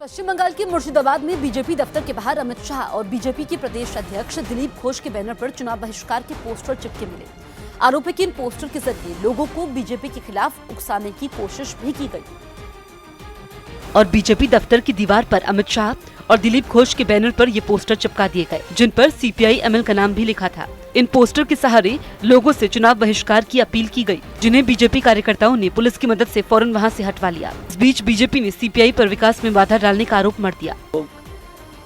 पश्चिम बंगाल के मुर्शिदाबाद में बीजेपी दफ्तर के बाहर अमित शाह और बीजेपी के प्रदेश अध्यक्ष दिलीप घोष के बैनर पर चुनाव बहिष्कार के पोस्टर चिपके मिले। आरोप है कि इन पोस्टर के जरिए लोगों को बीजेपी के खिलाफ उकसाने की कोशिश भी की गई। और बीजेपी दफ्तर की दीवार पर अमित शाह और दिलीप घोष के बैनर पर ये पोस्टर चिपका दिए गए, जिन पर सीपीआई एमएल का नाम भी लिखा था। इन पोस्टर के सहारे लोगों से चुनाव बहिष्कार की अपील की गई, जिन्हें बीजेपी कार्यकर्ताओं ने पुलिस की मदद से फौरन वहां से हटवा लिया। इस बीच बीजेपी ने सीपीआई पर विकास में बाधा डालने का आरोप मढ़ दिया।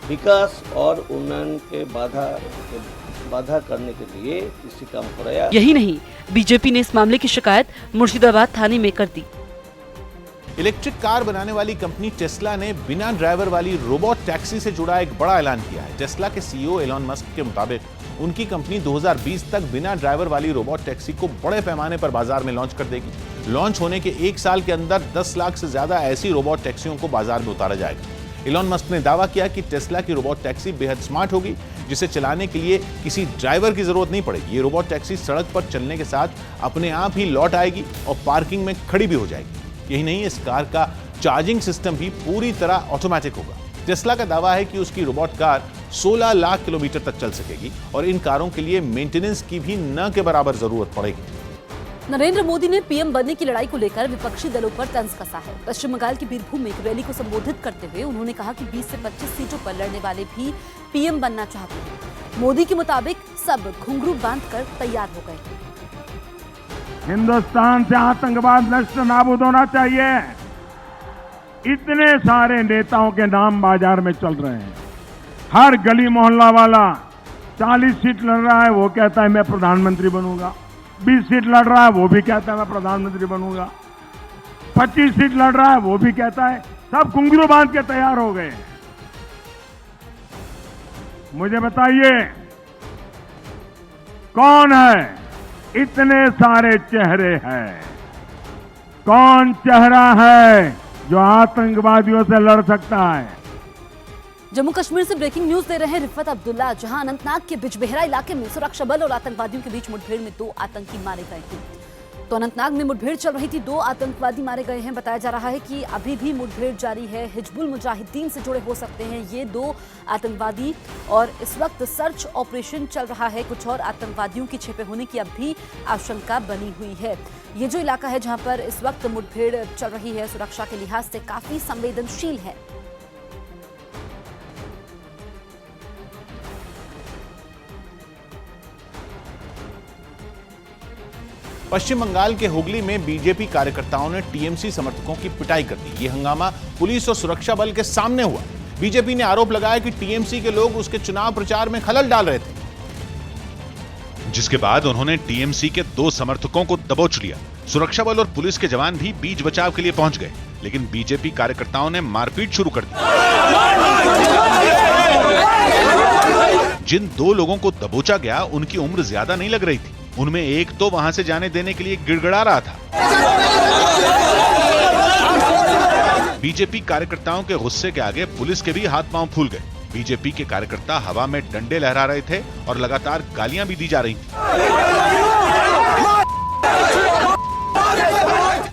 विकास और उन्नयन के बाधा करने के लिए किसी काम कराया। यही नहीं, बीजेपी ने इस मामले की शिकायत मुर्शिदाबाद थाने में कर दी। इलेक्ट्रिक कार बनाने वाली कंपनी टेस्ला ने बिना ड्राइवर वाली रोबोट टैक्सी से जुड़ा एक बड़ा ऐलान किया है। टेस्ला के सीईओ एलन मस्क के मुताबिक उनकी कंपनी 2020 तक बिना ड्राइवर वाली रोबोट टैक्सी को बड़े पैमाने पर बाजार में लॉन्च कर देगी। लॉन्च होने के 1 साल के अंदर 10 लाख से ज्यादा ऐसी रोबोट टैक्सियों को बाजार में उतारा जाएगा। एलन मस्क ने दावा किया कि टेस्ला की रोबोट टैक्सी बेहद स्मार्ट होगी, जिसे चलाने के लिए किसी ड्राइवर की जरूरत नहीं पड़ेगी। ये रोबोट टैक्सी सड़क पर चलने के साथ अपने आप ही लौट आएगी और पार्किंग में खड़ी भी हो जाएगी। यही नहीं, इस कार का चार्जिंग सिस्टम भी पूरी तरह ऑटोमेटिक होगा। टेस्ला का दावा है कि उसकी रोबोट कार 16 लाख किलोमीटर तक चल सकेगी और इन कारों के लिए मेंटेनेंस की भी न के बराबर जरूरत पड़ेगी। नरेंद्र मोदी ने पीएम बनने की लड़ाई को लेकर विपक्षी दलों पर तंज कसा है। पश्चिम बंगाल के बीरभूम में एक रैली को संबोधित करते हुए उन्होंने कहा कि 20 से 25 सीटों पर लड़ने वाले भी पीएम बनना चाहते हैं। मोदी के मुताबिक सब घुंघरू बांधकर तैयार हो गए। हिंदुस्तान से आतंकवाद नष्ट नाबूद होना चाहिए। इतने सारे नेताओं के नाम बाजार में चल रहे हैं। हर गली मोहल्ला वाला 40 सीट लड़ रहा है, वो कहता है मैं प्रधानमंत्री बनूंगा। 20 सीट लड़ रहा है, वो भी कहता है मैं प्रधानमंत्री बनूंगा। 25 सीट लड़ रहा है, वो भी कहता है। सब घुंघरू बांध के तैयार हो गए। मुझे बताइए कौन है? इतने सारे चेहरे हैं, कौन चेहरा है जो आतंकवादियों से लड़ सकता है? जम्मू कश्मीर से ब्रेकिंग न्यूज दे रहे हैं रिफत अब्दुल्ला। जहां अनंतनाग के बिजबेहरा इलाके में सुरक्षा बल और आतंकवादियों के बीच मुठभेड़ में 2 आतंकी मारे गए थे। तो अनंतनाग में मुठभेड़ चल रही थी, 2 आतंकवादी मारे गए हैं। बताया जा रहा है कि अभी भी मुठभेड़ जारी है। हिजबुल मुजाहिदीन से जुड़े हो सकते हैं ये 2 आतंकवादी और इस वक्त सर्च ऑपरेशन चल रहा है। कुछ और आतंकवादियों के छिपे होने की अब भी आशंका बनी हुई है। ये जो इलाका है जहां पर इस वक्त मुठभेड़ चल रही है, सुरक्षा के लिहाज से काफी संवेदनशील है। पश्चिम बंगाल के हुगली में बीजेपी कार्यकर्ताओं ने टीएमसी समर्थकों की पिटाई कर दी। ये हंगामा पुलिस और सुरक्षा बल के सामने हुआ। बीजेपी ने आरोप लगाया कि टीएमसी के लोग उसके चुनाव प्रचार में खलल डाल रहे थे, जिसके बाद उन्होंने टीएमसी के 2 समर्थकों को दबोच लिया। सुरक्षा बल और पुलिस के जवान भी बीच बचाव के लिए पहुंच गए, लेकिन बीजेपी कार्यकर्ताओं ने मारपीट शुरू कर दी। जिन 2 लोगों को दबोचा गया उनकी उम्र ज्यादा नहीं लग रही थी। उनमें एक तो वहां से जाने देने के लिए गिड़गिड़ा रहा था। बीजेपी कार्यकर्ताओं के गुस्से के आगे पुलिस के भी हाथ पांव फूल गए। बीजेपी के कार्यकर्ता हवा में डंडे लहरा रहे थे और लगातार गालियां भी दी जा रही थी।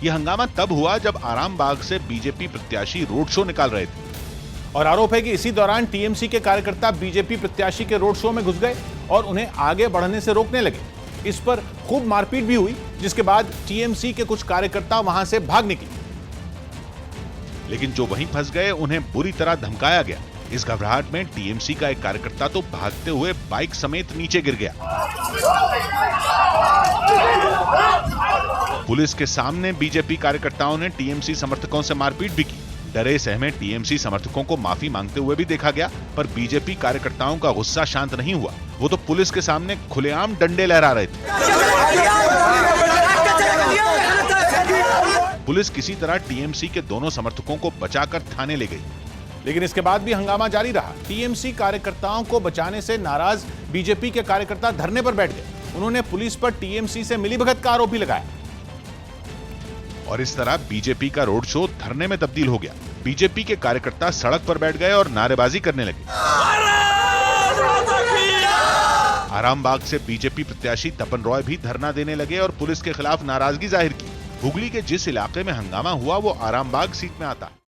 यह हंगामा तब हुआ जब आरामबाग से बीजेपी प्रत्याशी रोड शो निकाल रहे थे और आरोप है कि इसी दौरान टीएमसी के कार्यकर्ता बीजेपी प्रत्याशी के रोड शो में घुस गए और उन्हें आगे बढ़ने से रोकने लगे। इस पर खूब मारपीट भी हुई, जिसके बाद टीएमसी के कुछ कार्यकर्ता वहां से भाग निकले, लेकिन जो वहीं फंस गए उन्हें बुरी तरह धमकाया गया। इस घबराहट में टीएमसी का एक कार्यकर्ता तो भागते हुए बाइक समेत नीचे गिर गया। पुलिस के सामने बीजेपी कार्यकर्ताओं ने टीएमसी समर्थकों से मारपीट भी की। डरे सहमे टीएमसी समर्थकों को माफी मांगते हुए भी देखा गया, पर बीजेपी कार्यकर्ताओं का गुस्सा शांत नहीं हुआ। वो तो पुलिस के सामने खुलेआम डंडे लहरा रहे थे। पुलिस किसी तरह टीएमसी के दोनों समर्थकों को बचाकर थाने ले गई, लेकिन इसके बाद भी हंगामा जारी रहा। टीएमसी कार्यकर्ताओं को बचाने से नाराज बीजेपी के कार्यकर्ता धरने पर बैठ गए। उन्होंने पुलिस पर टीएमसी से मिलीभगत का आरोप भी लगाया और इस तरह बीजेपी का रोड शो धरने में तब्दील हो गया। बीजेपी के कार्यकर्ता सड़क पर बैठ गए और नारेबाजी करने लगे। आरामबाग से बीजेपी प्रत्याशी तपन रॉय भी धरना देने लगे और पुलिस के खिलाफ नाराजगी जाहिर की। हुगली के जिस इलाके में हंगामा हुआ वो आरामबाग सीट में आता है।